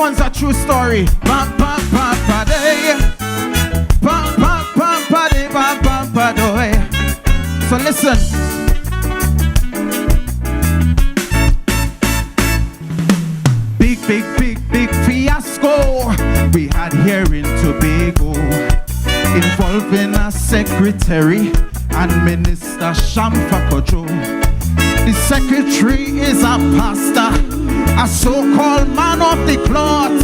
one's a true story. Ba ba ba ba day. Ba ba ba ba day. Ba ba ba day. So listen. Big fiasco we had here in Tobago, involving a secretary and Minister Shamfa Kojo. The secretary is a pastor, a so-called man of the cloth.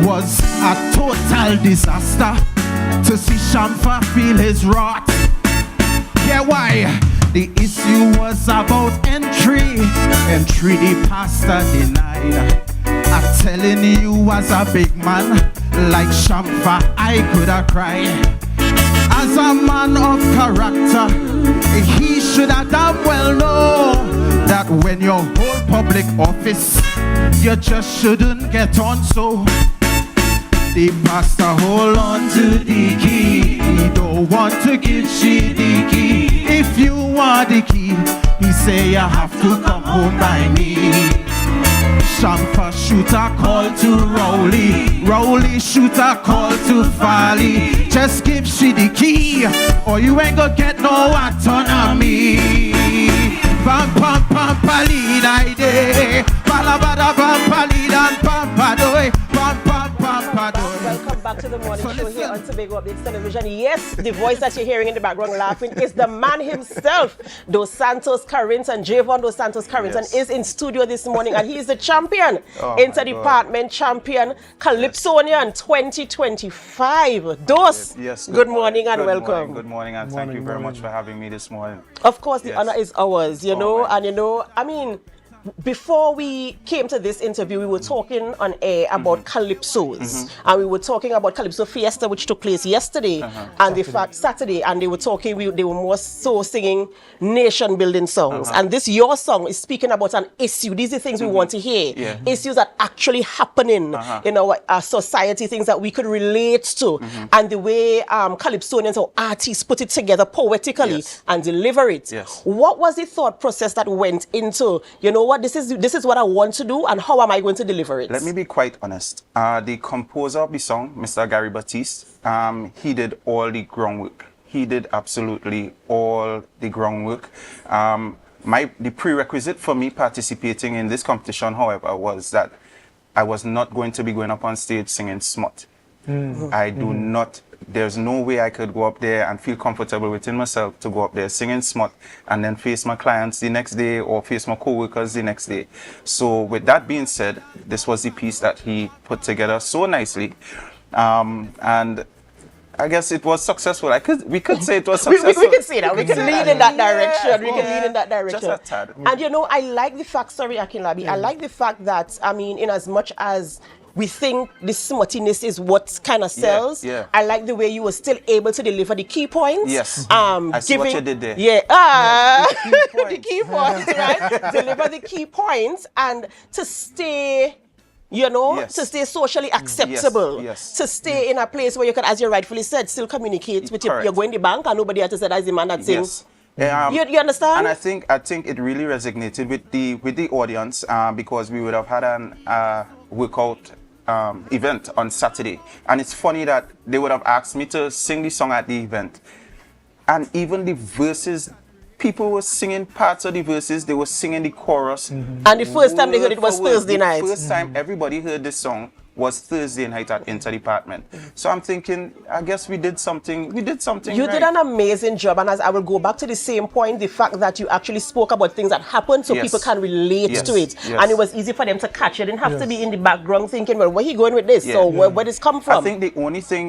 Was a total disaster to see Shamfa feel his wrath. Yeah, why? The issue was about entry the pastor denied. I'm telling you, as a big man like Shamfa, I could have cried. As a man of character, he should have damn well know that when you hold public office, you just shouldn't get on so. The pastor hold on to the key. He don't want to give she the key. If you want the key, he say you have to come home by me. Shamfa shoot a call to Rowley shoot a call to Farley. Just give she the key, or you ain't gonna get no autonomy. Pam pam pam palid I day. Balabada pam palid and pam padoy. Pam pam pam padoy. Welcome back to the morning show here on Tobago Updates Television. Yes, the voice that you're hearing in the background laughing is the man himself, Dos Santos Carrington. Javon Dos Santos Carrington is in studio this morning, and he is the champion, inter-department champion, Calypsonian 2025. Dos, good morning and welcome. Good morning, and thank you very much for having me this morning. Of course, the honor is ours, you know, and you know, I mean, before we came to this interview, we were talking on air about Calypsos, and we were talking about Calypso Fiesta, which took place yesterday, and the fact Saturday, and they were talking, they were more so singing nation-building songs, and this your song is speaking about an issue. These are things we want to hear, issues that actually happening in our society, things that we could relate to, and the way Calypsonians or artists put it together poetically and deliver it. What was the thought process that went into, you know what, this is what I want to do, and how am I going to deliver it? Let me be quite honest. The composer of the song, Mr. Gary Batiste, he did all the groundwork. He did absolutely all the groundwork. The prerequisite for me participating in this competition, however, was that I was not going to be going up on stage singing smut. I do not, there's no way I could go up there and feel comfortable within myself to go up there singing smut and then face my clients the next day or face my co-workers the next day. So with that being said, this was the piece that he put together so nicely. And I guess it was successful. We could say it was successful. we can say that. We can lean in that direction. We can lean in that direction. Just a tad. And you know, I like the fact, sorry, Akinlabi, I like the fact that, I mean, in as much as we think the smuttiness is what kind of sells. I like the way you were still able to deliver the key points. I see what you did there. The key points, right? Deliver the key points and to stay, you know, to stay socially acceptable, to stay in a place where you can, as you rightfully said, still communicate with you're going to the bank and nobody has to say that's the man that sings. You understand? And I think it really resonated with the audience because we would have had an workout event on Saturday, and it's funny that they would have asked me to sing the song at the event, and even the verses, people were singing parts of the verses, they were singing the chorus, and the first time they heard it was Thursday night. The first time everybody heard this song was Thursday night at Inter-Department. So I'm thinking, I guess we did something You right. Did an amazing job, and as I will go back to the same point, the fact that you actually spoke about things that happened so people can relate to it, and it was easy for them to catch it. Didn't have to be in the background thinking, well, where he going with this? So where this come from? I think the only thing,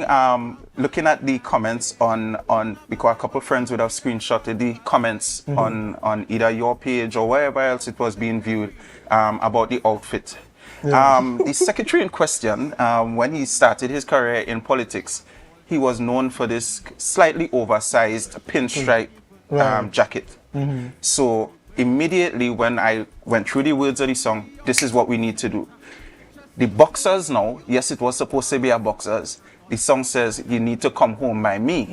looking at the comments on because a couple of friends would have screenshotted the comments on either your page or wherever else it was being viewed about the outfit. The secretary in question, when he started his career in politics, he was known for this slightly oversized pinstripe jacket. So immediately when I went through the words of the song, this is what we need to do. The boxers now, yes, it was supposed to be a boxers. The song says, you need to come home by me.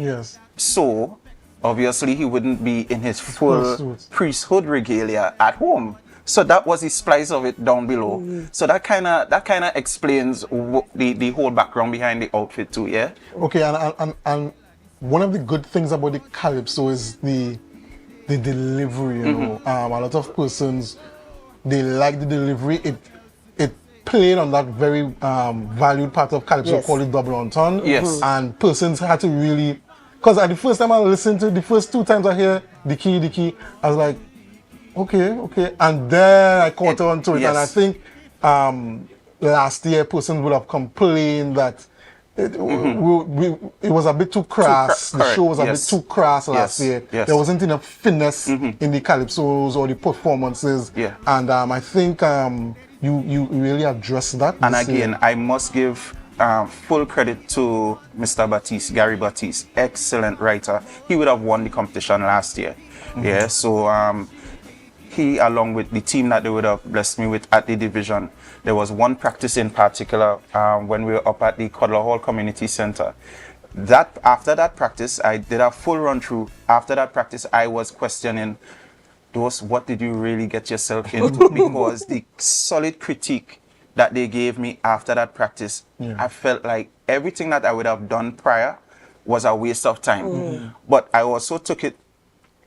So obviously he wouldn't be in his full priesthood regalia at home. So that was the splice of it down below. So that kind of explains the whole background behind the outfit too. Yeah. Okay, and one of the good things about the Calypso is the delivery. You know, a lot of persons, they like the delivery. It played on that very valued part of Calypso called the double entendre. Yes. And persons had to really, because at the first time I listened to it, the first 2 times I hear the key, I was like, okay, and then I caught on to it, and I think last year persons would have complained that it was a bit too crass. The show was a bit too crass last year. Yes. There wasn't enough finesse in the calypsos or the performances. Yeah. And I think you really addressed that. And again, I must give full credit to Mr. Batiste, Gary Batiste, excellent writer. He would have won the competition last year. Yeah, so he, along with the team that they would have blessed me with at the division, there was one practice in particular when we were up at the Cuddler Hall Community Center. After that practice, I did a full run through. After that practice, I was questioning, what did you really get yourself into? Because the solid critique that they gave me after that practice, I felt like everything that I would have done prior was a waste of time. But I also took it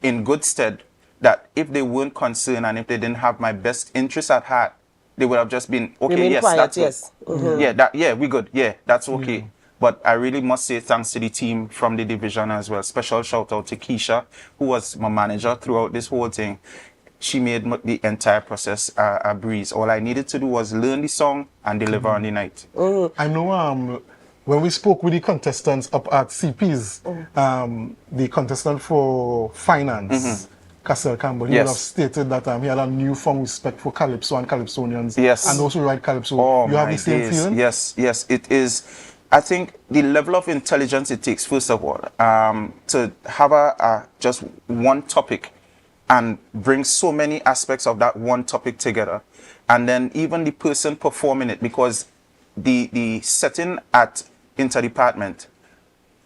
in good stead that if they weren't concerned and if they didn't have my best interest at heart, they would have just been, okay, Remain yes, quiet, that's yes. good. Yeah, we good. Yeah, that's okay. But I really must say thanks to the team from the division as well. Special shout out to Keisha, who was my manager throughout this whole thing. She made the entire process a breeze. All I needed to do was learn the song and deliver on the night. I know when we spoke with the contestants up at CP's, the contestant for finance, Castle Campbell, he would have stated that he had a newfound respect for Calypso and Calypsonians. Yes. And those who write Calypso. Oh, you have the same feeling? Yes, it is. I think the level of intelligence it takes, first of all, to have just one topic and bring so many aspects of that one topic together. And then even the person performing it, because the setting at Interdepartment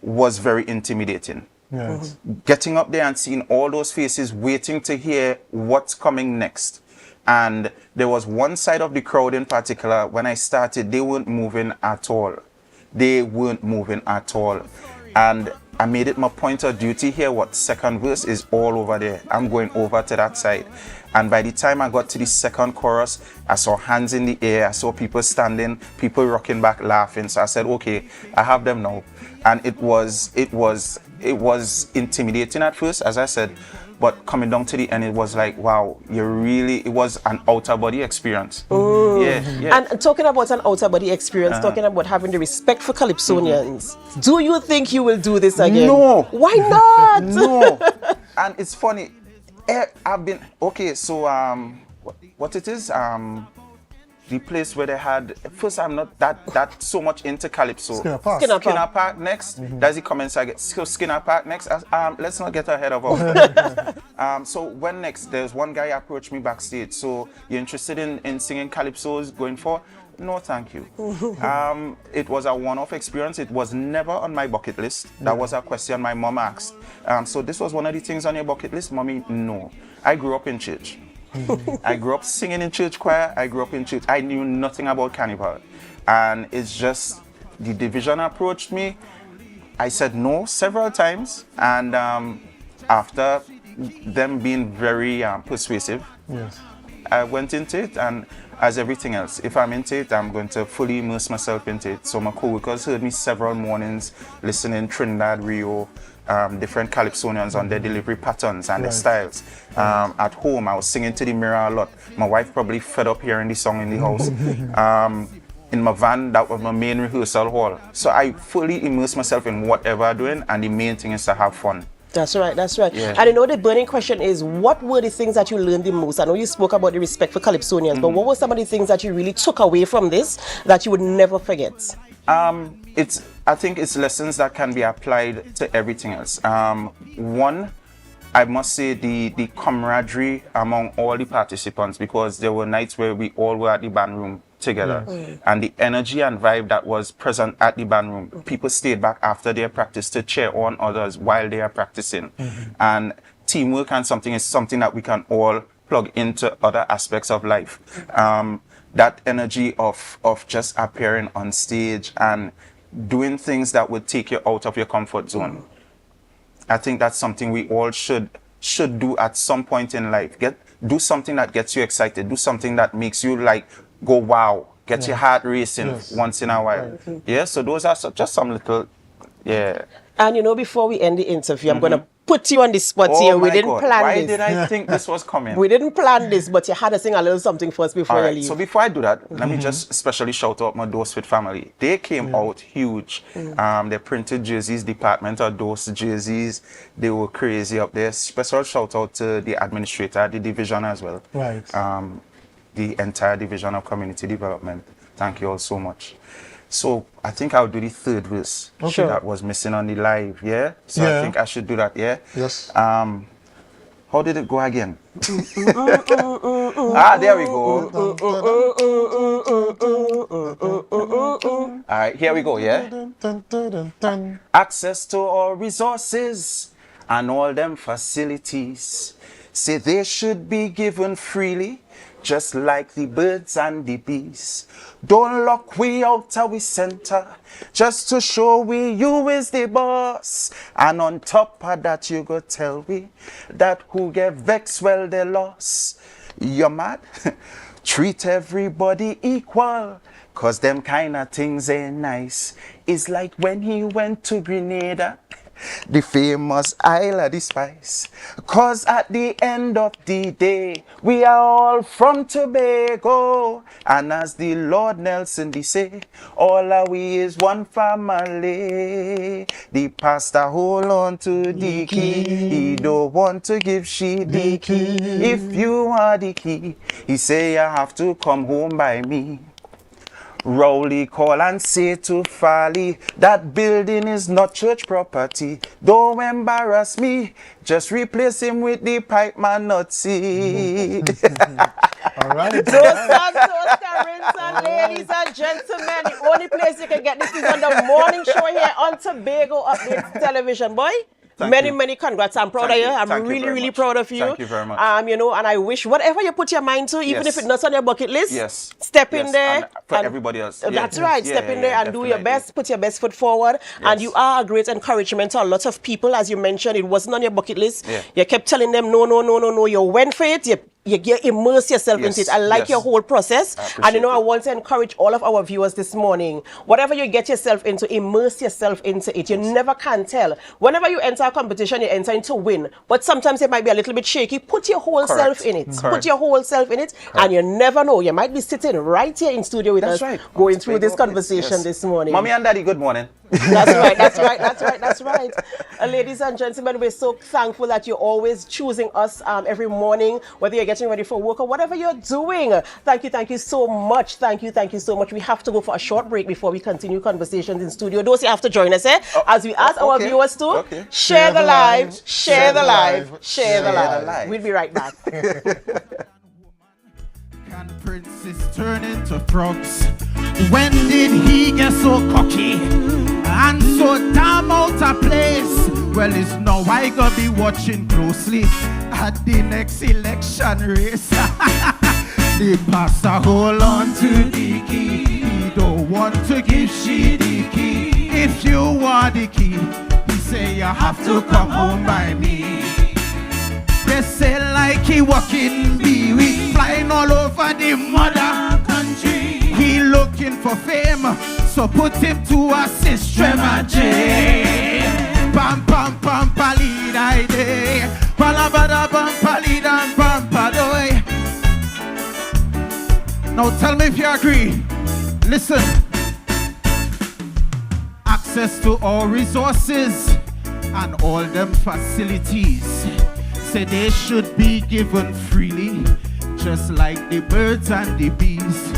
was very intimidating. Yes. Getting up there and seeing all those faces waiting to hear what's coming next. And there was one side of the crowd in particular, when I started, they weren't moving at all. They weren't moving at all. And I made it my point of duty here, second verse is all over there. I'm going over to that side. And by the time I got to the second chorus, I saw hands in the air. I saw people standing, people rocking back, laughing. So I said, okay, I have them now. And it was intimidating at first, as I said, but coming down to the end, it was like, wow, it was an outer body experience. Yeah. And talking about an outer body experience, talking about having the respect for Calypsonians, do you think you will do this again? No. Why not? No. And it's funny, I've been, okay, so what it is, the place where they had, first I'm not that so much into Calypso. Skinner Park. Skinner Park next. That's the comments I get. So Skinner Park next. Let's not get ahead of ourselves. So when next, there's one guy approached me backstage. So you're interested in singing Calypsos going forward? No, thank you. It was a one-off experience. It was never on my bucket list. That was a question my mom asked. So this was one of the things on your bucket list, Mommy? No. I grew up in church. I grew up singing in church choir. I grew up in church. I knew nothing about Carnival. And it's just the division approached me. I said no several times. And after them being very persuasive, I went into it. And as everything else, if I'm into it, I'm going to fully immerse myself into it. So my co-workers heard me several mornings listening Trinidad, Rio, different Calypsonians on their delivery patterns and their styles. At home, I was singing to the mirror a lot. My wife probably fed up hearing the song in the house. In my van, that was my main rehearsal hall. So I fully immerse myself in whatever I'm doing, and the main thing is to have fun. That's right. Yeah. And I know the burning question is, what were the things that you learned the most? I know you spoke about the respect for Calypsonians, but what were some of the things that you really took away from this that you would never forget? I think it's lessons that can be applied to everything else. One, I must say the camaraderie among all the participants, because there were nights where we all were at the band room together, and the energy and vibe that was present at the band room, people stayed back after their practice to cheer on others while they are practicing. And teamwork and something is something that we can all plug into other aspects of life. That energy of just appearing on stage and doing things that would take you out of your comfort zone. I think that's something we all should do at some point in life. Do something that gets you excited. Do something that makes you like go wow. Get your heart racing once in a while. Right. Yeah, so those are just some little, yeah. And you know, before we end the interview, I'm going to put you on the spot here. We didn't plan Why this. did I think this was coming? We didn't plan this, but you had to sing a little something first before you leave. So before I do that, let me just especially shout out my Dos Fit family. They came out huge. They printed jerseys, Department of Dos jerseys. They were crazy up there. Special shout out to the administrator, the division as well. Right. The entire division of community development. Thank you all so much. So I think I'll do the third verse that was missing on the live, yeah? So I think I should do that, yeah? Yes. How did it go again? There we go. All right, here we go, yeah? Access to all resources and all them facilities. Say they should be given freely, just like the birds and the bees. Don't lock we out our center, just to show we you is the boss. And on top of that, you go tell we that who get vexed, well, they lost. You mad? Treat everybody equal, cause them kind of things ain't nice. It's like when he went to Grenada, the famous Isle of the Spice. Cause at the end of the day, we are all from Tobago. And as the Lord Nelson they say, all of we is one family. The pastor hold on to the key. He don't want to give she the key. If you are the key, he say you have to come home by me. Rowley call and say to Farley, that building is not church property. Don't embarrass me, just replace him with the pipe man Nazi. All right. Dos Santos Carrington, ladies and gentlemen, the only place you can get this is on the morning show here on Tobago Updates Television, boy. Many congrats. I'm proud of you. I'm really proud of you. Thank you very much. You know, and I wish whatever you put your mind to, even if it's not on your bucket list, step in there. And for everybody else. That's right. Step in there and do your best. Put your best foot forward. And you are a great encouragement to a lot of people. As you mentioned, it wasn't on your bucket list. You kept telling them, no. You went for it. You immerse yourself into it. I like your whole process. And you know, I want to encourage all of our viewers this morning, whatever you get yourself into, immerse yourself into it. You never can tell. Whenever you enter a competition, you enter into win. But sometimes it might be a little bit shaky. Put your whole self in it. Put your whole self in it. And you never know. You might be sitting right here in studio with us, going through this conversation this morning. Mommy and Daddy, good morning. That's right. Ladies and gentlemen, we're so thankful that you're always choosing us every morning, whether you're getting ready for work or whatever you're doing. Thank you so much. Thank you so much. We have to go for a short break before we continue conversations in studio. Those you have to join us, as we ask our viewers to share the live, share the live, share the live. We'll be right back. Can princes turn into frogs? When did he get so cocky and so damn out of place? Well, it's now I gotta be watching closely at the next election race. The pastor hold on to the key. He don't want to give she the key. If you want the key, he say you have to come home by me. They say like he walking bee, flying all over the mother country. He looking for fame, so put him to a system of jail. Pam pam pam palida day, palabada pam palida pam padoy. Now tell me if you agree. Listen. Access to all resources and all them facilities. Say they should be given freely, just like the birds and the bees.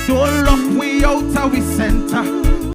Don't lock we out of we center,